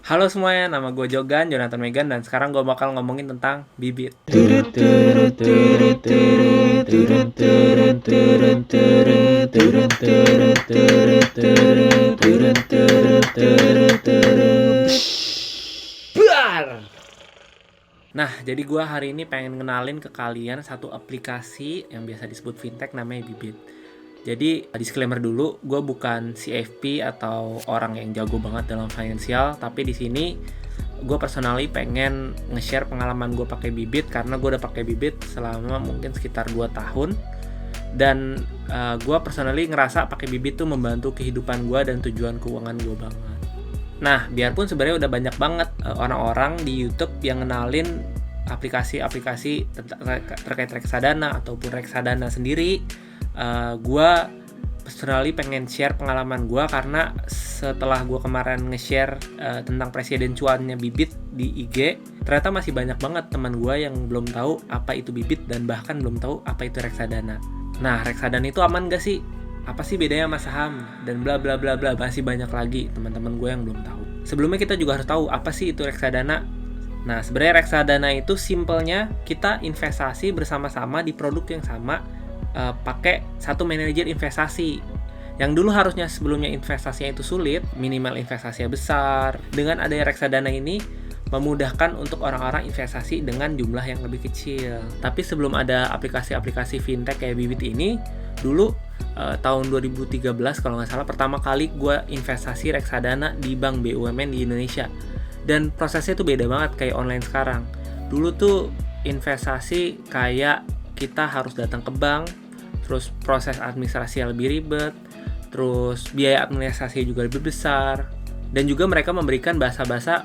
Halo semuanya, nama gue Jogan, Jonathan Megan, dan sekarang gue bakal ngomongin tentang bibit. Buar! Nah, jadi gue hari ini pengen kenalin ke kalian satu aplikasi yang biasa disebut fintech namanya Bibit. Jadi, disclaimer dulu, gue bukan CFP atau orang yang jago banget dalam finansial, tapi di sini gue personally pengen nge-share pengalaman gue pakai Bibit karena gue udah pakai Bibit selama mungkin sekitar 2 tahun. Dan gue personally ngerasa pakai Bibit tuh membantu kehidupan gue dan tujuan keuangan gue banget. Nah, biarpun sebenarnya udah banyak banget orang-orang di YouTube yang ngenalin aplikasi-aplikasi terkait reksadana ataupun reksadana sendiri, gue personally pengen share pengalaman gue karena setelah gue kemarin nge-share tentang presiden cuannya Bibit di IG, ternyata masih banyak banget teman gue yang belum tahu apa itu Bibit dan bahkan belum tahu apa itu reksadana. Nah, reksadana itu aman gak sih? Apa sih bedanya sama saham? Dan bla bla bla bla, masih banyak lagi teman-teman gue yang belum tahu. Sebelumnya kita juga harus tahu apa sih itu reksadana. Nah, sebenarnya reksadana itu simpelnya kita investasi bersama-sama di produk yang sama, pakai satu manajer investasi. Yang dulu harusnya sebelumnya investasinya itu sulit, minimal investasinya besar. Dengan adanya reksadana ini memudahkan untuk orang-orang investasi dengan jumlah yang lebih kecil. Tapi sebelum ada aplikasi-aplikasi fintech kayak Bibit ini, dulu tahun 2013 kalau nggak salah pertama kali gue investasi reksadana di bank BUMN di Indonesia. Dan prosesnya tuh beda banget kayak online sekarang. Dulu tuh investasi kayak kita harus datang ke bank, terus proses administrasi lebih ribet, terus biaya administrasi juga lebih besar, dan juga mereka memberikan bahasa-bahasa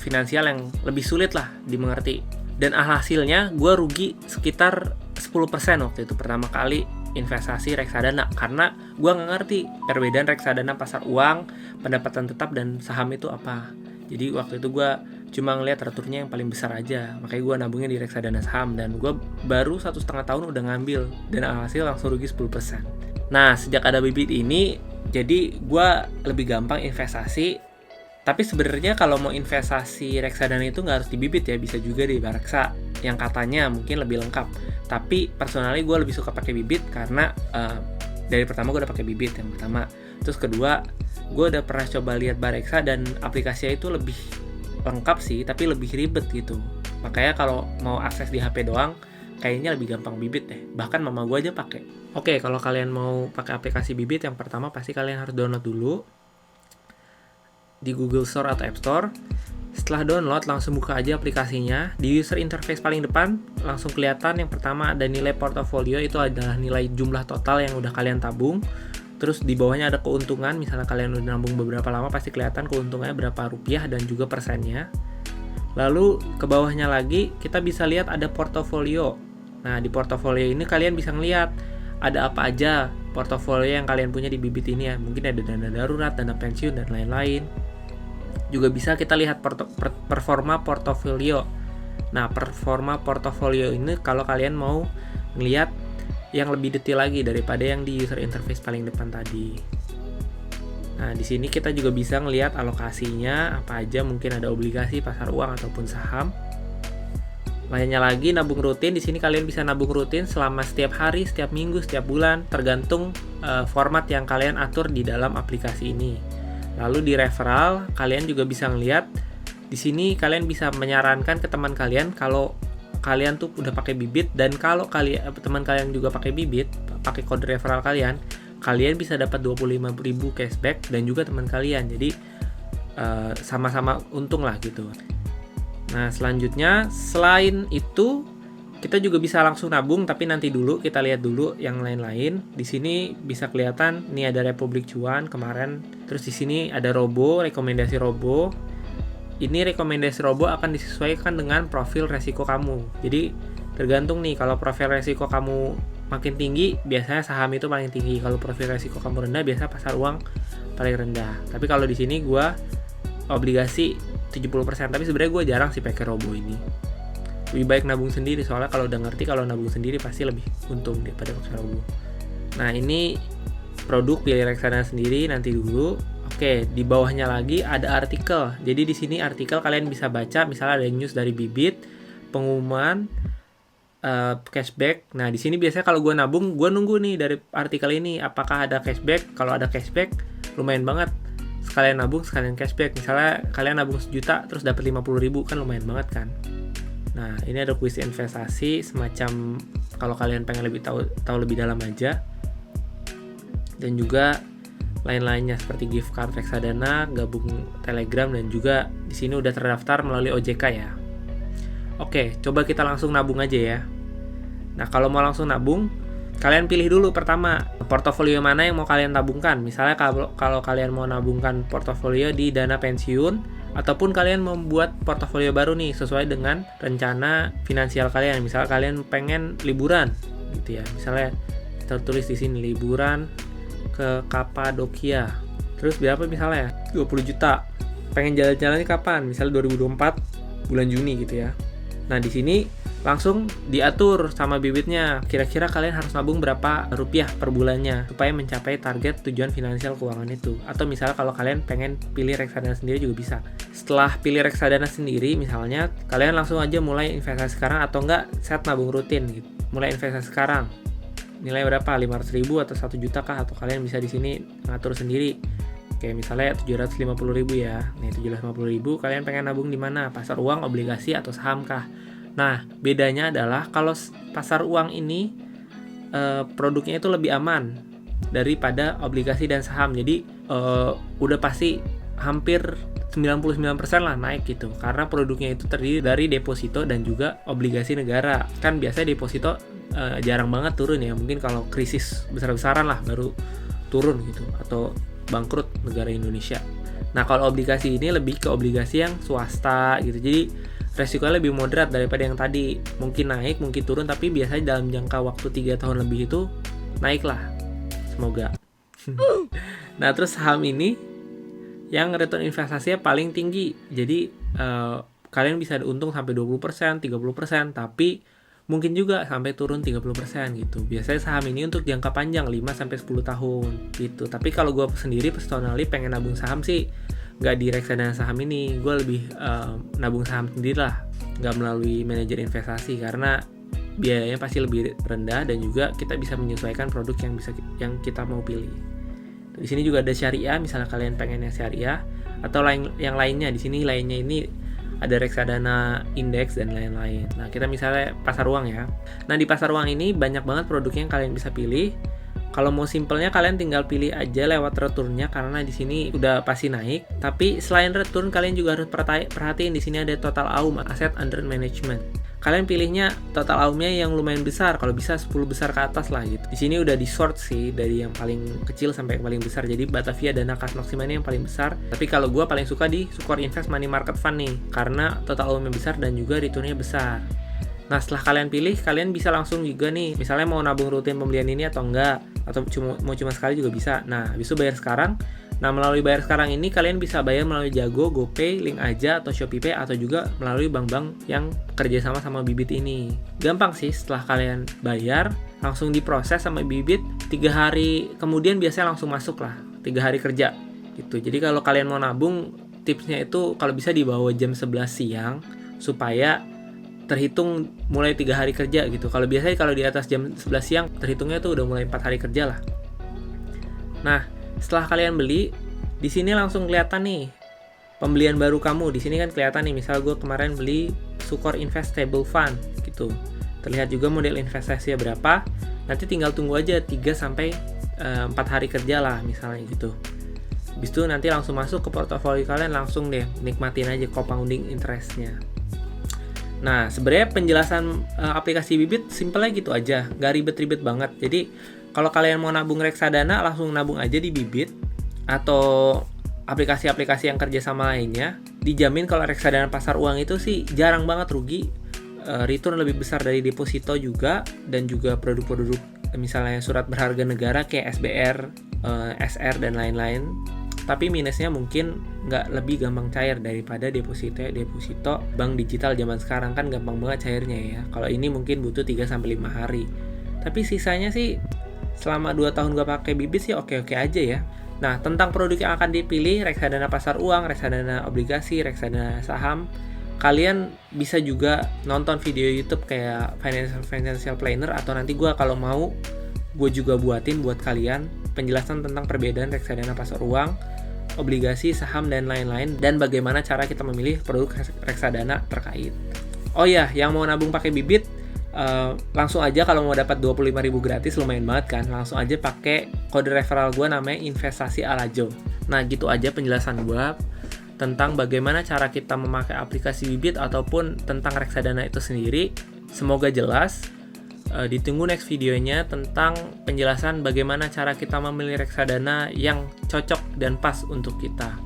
finansial yang lebih sulit lah dimengerti. Dan hasilnya gue rugi sekitar 10% waktu itu pertama kali investasi reksadana, karena gue nggak ngerti perbedaan reksadana pasar uang, pendapatan tetap, dan saham itu apa. Jadi waktu itu gue cuma ngeliat returnya yang paling besar aja, makanya gue nabungnya di reksadana saham, dan gue baru 1,5 tahun udah ngambil dan alhasil langsung rugi 10%. Nah, sejak ada Bibit ini, jadi gue lebih gampang investasi. Tapi sebenarnya kalau mau investasi reksadana itu nggak harus di Bibit ya, bisa juga di Bareksa yang katanya mungkin lebih lengkap. Tapi personally gue lebih suka pakai Bibit karena dari pertama gue udah pakai Bibit yang pertama. Terus kedua, gue udah pernah coba lihat Bareksa dan aplikasinya itu lebih lengkap sih, tapi lebih ribet gitu. Makanya kalau mau akses di HP doang, kayaknya lebih gampang Bibit deh. Bahkan mama gue aja pakai. Oke, kalau kalian mau pakai aplikasi Bibit, yang pertama pasti kalian harus download dulu di Google Store atau App Store. Setelah download, langsung buka aja aplikasinya. Di user interface paling depan, langsung kelihatan yang pertama ada nilai portofolio, itu adalah nilai jumlah total yang udah kalian tabung. Terus di bawahnya ada keuntungan, misalnya kalian udah nabung beberapa lama, pasti kelihatan keuntungannya berapa rupiah dan juga persennya. Lalu ke bawahnya lagi, kita bisa lihat ada portofolio. Nah, di portofolio ini kalian bisa ngelihat ada apa aja portofolio yang kalian punya di Bibit ini ya. Mungkin ada dana darurat, dana pensiun, dan lain-lain. Juga bisa kita lihat performa portofolio. Nah, performa portofolio ini kalau kalian mau ngelihat yang lebih detail lagi daripada yang di user interface paling depan tadi. Nah, di sini kita juga bisa ngelihat alokasinya apa aja, mungkin ada obligasi, pasar uang ataupun saham. Lainnya lagi nabung rutin, di sini kalian bisa nabung rutin selama setiap hari, setiap minggu, setiap bulan, tergantung format yang kalian atur di dalam aplikasi ini. Lalu di referral, kalian juga bisa ngelihat di sini kalian bisa menyarankan ke teman kalian kalau kalian tuh udah pakai Bibit, dan kalau teman kalian juga pakai Bibit, pakai kode referral kalian bisa dapat 25.000 cashback dan juga teman kalian. Jadi sama-sama untung lah gitu. Nah, selanjutnya selain itu kita juga bisa langsung nabung, tapi nanti dulu kita lihat dulu yang lain-lain. Di sini bisa kelihatan nih ada Republik Cuan kemarin. Terus di sini ada Robo, rekomendasi Robo. Ini rekomendasi Robo akan disesuaikan dengan profil resiko kamu. Jadi tergantung nih, kalau profil resiko kamu makin tinggi, biasanya saham itu paling tinggi. Kalau profil resiko kamu rendah, biasanya pasar uang paling rendah. Tapi kalau di sini gue obligasi 70%, tapi sebenarnya gue jarang sih pakai Robo ini. Lebih baik nabung sendiri, soalnya kalau udah ngerti kalau nabung sendiri pasti lebih untung daripada pakai Robo. Nah, ini produk pilih reksadana sendiri nanti dulu. Oke, di bawahnya lagi ada artikel. Jadi di sini artikel kalian bisa baca, misalnya ada news dari Bibit, pengumuman, cashback. Nah, di sini biasanya kalau gue nabung, gue nunggu nih dari artikel ini apakah ada cashback. Kalau ada cashback, lumayan banget. Sekalian nabung, sekalian cashback. Misalnya kalian nabung 1 juta, terus dapat 50.000, kan lumayan banget kan. Nah, ini ada kuis investasi semacam kalau kalian pengen lebih tahu lebih dalam aja. Dan juga lain-lainnya seperti gift card reksadana, gabung Telegram, dan juga di sini udah terdaftar melalui OJK ya. Oke, coba kita langsung nabung aja ya. Nah, kalau mau langsung nabung, kalian pilih dulu pertama portofolio mana yang mau kalian tabungkan. Misalnya kalau kalian mau nabungkan portofolio di dana pensiun, ataupun kalian membuat portofolio baru nih sesuai dengan rencana finansial kalian. Misalnya kalian pengen liburan gitu ya. Misalnya tertulis di sini liburan ke Kapadokia. Terus berapa misalnya? 20 juta. Pengen jalan-jalannya kapan? Misalnya 2024 bulan Juni gitu ya. Nah, di sini langsung diatur sama Bibitnya. Kira-kira kalian harus nabung berapa rupiah per bulannya supaya mencapai target tujuan finansial keuangan itu. Atau misalnya kalau kalian pengen pilih reksadana sendiri juga bisa. Setelah pilih reksadana sendiri misalnya, kalian langsung aja mulai investasi sekarang atau enggak set nabung rutin gitu. Mulai investasi sekarang. Nilai berapa? 500.000 atau 1 juta kah? Atau kalian bisa di sini ngatur sendiri. Kayak misalnya 750.000 ya. Nih 750.000 kalian pengen nabung di mana? Pasar uang, obligasi, atau saham kah? Nah, bedanya adalah kalau pasar uang ini produknya itu lebih aman daripada obligasi dan saham. Jadi udah pasti hampir 99% lah naik gitu. Karena produknya itu terdiri dari deposito dan juga obligasi negara. Kan biasanya deposito jarang banget turun ya. Mungkin kalau krisis besar-besaran lah baru turun gitu. Atau bangkrut negara Indonesia. Nah, kalau obligasi ini lebih ke obligasi yang swasta gitu. Jadi resikonya lebih moderat daripada yang tadi. Mungkin naik, mungkin turun, tapi biasanya dalam jangka waktu 3 tahun lebih itu naik lah. Semoga. Nah, terus saham ini yang return investasinya paling tinggi. Jadi kalian bisa untung sampai 20%, 30%, tapi mungkin juga sampai turun 30% gitu. Biasanya saham ini untuk jangka panjang 5-10 tahun gitu. Tapi kalau gue sendiri personally pengen nabung saham sih nggak di reksadana saham ini. Gue lebih nabung saham sendiri lah, nggak melalui manajer investasi, karena biayanya pasti lebih rendah dan juga kita bisa menyesuaikan produk yang kita mau pilih. Di sini juga ada syariah, misalnya kalian pengen yang syariah atau yang lainnya. Di sini lainnya ini ada reksadana indeks dan lain-lain. Nah, kita misalnya pasar uang ya. Nah, di pasar uang ini banyak banget produknya yang kalian bisa pilih. Kalau mau simpelnya kalian tinggal pilih aja lewat returnnya karena di sini udah pasti naik. Tapi selain return kalian juga harus perhatiin di sini ada total AUM, asset under management. Kalian pilihnya total AUM-nya yang lumayan besar, kalau bisa 10 besar ke atas lah gitu. Di sini udah di sort sih dari yang paling kecil sampai yang paling besar. Jadi Batavia Dana Kas Maksima ini yang paling besar. Tapi kalau gue paling suka di Sukor Invest Money Market Fund nih, karena total AUM-nya besar dan juga returnnya besar. Nah, setelah kalian pilih, kalian bisa langsung juga nih, misalnya mau nabung rutin pembelian ini atau enggak, atau mau cuma sekali juga bisa. Nah, habis itu bayar sekarang. Nah, melalui bayar sekarang ini kalian bisa bayar melalui Jago, GoPay, Link Aja, atau ShopeePay, atau juga melalui bank-bank yang kerjasama sama Bibit ini. Gampang sih, setelah kalian bayar, langsung diproses sama Bibit, 3 hari kemudian biasanya langsung masuk lah, 3 hari kerja gitu. Jadi kalau kalian mau nabung, tipsnya itu kalau bisa di bawah jam 11 siang, supaya terhitung mulai 3 hari kerja gitu. Kalau biasanya kalau di atas jam 11 siang, terhitungnya tuh udah mulai 4 hari kerja lah. Nah, setelah kalian beli, di sini langsung kelihatan nih pembelian baru kamu. Di sini kan kelihatan nih, misal gue kemarin beli Sukor Invest Stable Fund gitu. Terlihat juga model investasinya berapa. Nanti tinggal tunggu aja 3-4 hari kerja lah misalnya gitu. Habis itu nanti langsung masuk ke portofolio kalian, langsung deh nikmatin aja compounding interest-nya. Nah, sebenarnya penjelasan aplikasi Bibit simpelnya gitu aja, nggak ribet-ribet banget. Jadi kalau kalian mau nabung reksadana, langsung nabung aja di Bibit atau aplikasi-aplikasi yang kerjasama lainnya. Dijamin kalau reksadana pasar uang itu sih jarang banget rugi. Return lebih besar dari deposito juga, dan juga produk-produk misalnya surat berharga negara kayak SBR, SR, dan lain-lain. Tapi minusnya mungkin nggak lebih gampang cair daripada deposito bank digital zaman sekarang, kan gampang banget cairnya ya. Kalau ini mungkin butuh 3-5 hari. Tapi sisanya sih selama 2 tahun gue pakai Bibit sih oke-oke aja ya. Nah, tentang produk yang akan dipilih, reksadana pasar uang, reksadana obligasi, reksadana saham, kalian bisa juga nonton video YouTube kayak Financial Planner, atau nanti gue kalau mau, gue juga buatin buat kalian penjelasan tentang perbedaan reksadana pasar uang, obligasi, saham, dan lain-lain, dan bagaimana cara kita memilih produk reksadana terkait. Oh ya, yang mau nabung pakai Bibit, langsung aja kalau mau dapat 25.000 gratis, lumayan banget kan, langsung aja pakai kode referral gue namanya investasi ala Jo. Nah, gitu aja penjelasan gue tentang bagaimana cara kita memakai aplikasi Bibit ataupun tentang reksadana itu sendiri. Semoga jelas. Ditunggu next videonya tentang penjelasan bagaimana cara kita memilih reksadana yang cocok dan pas untuk kita.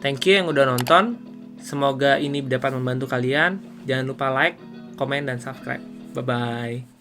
Thank you yang udah nonton. Semoga ini dapat membantu kalian. Jangan lupa like, komen, dan subscribe. Bye-bye.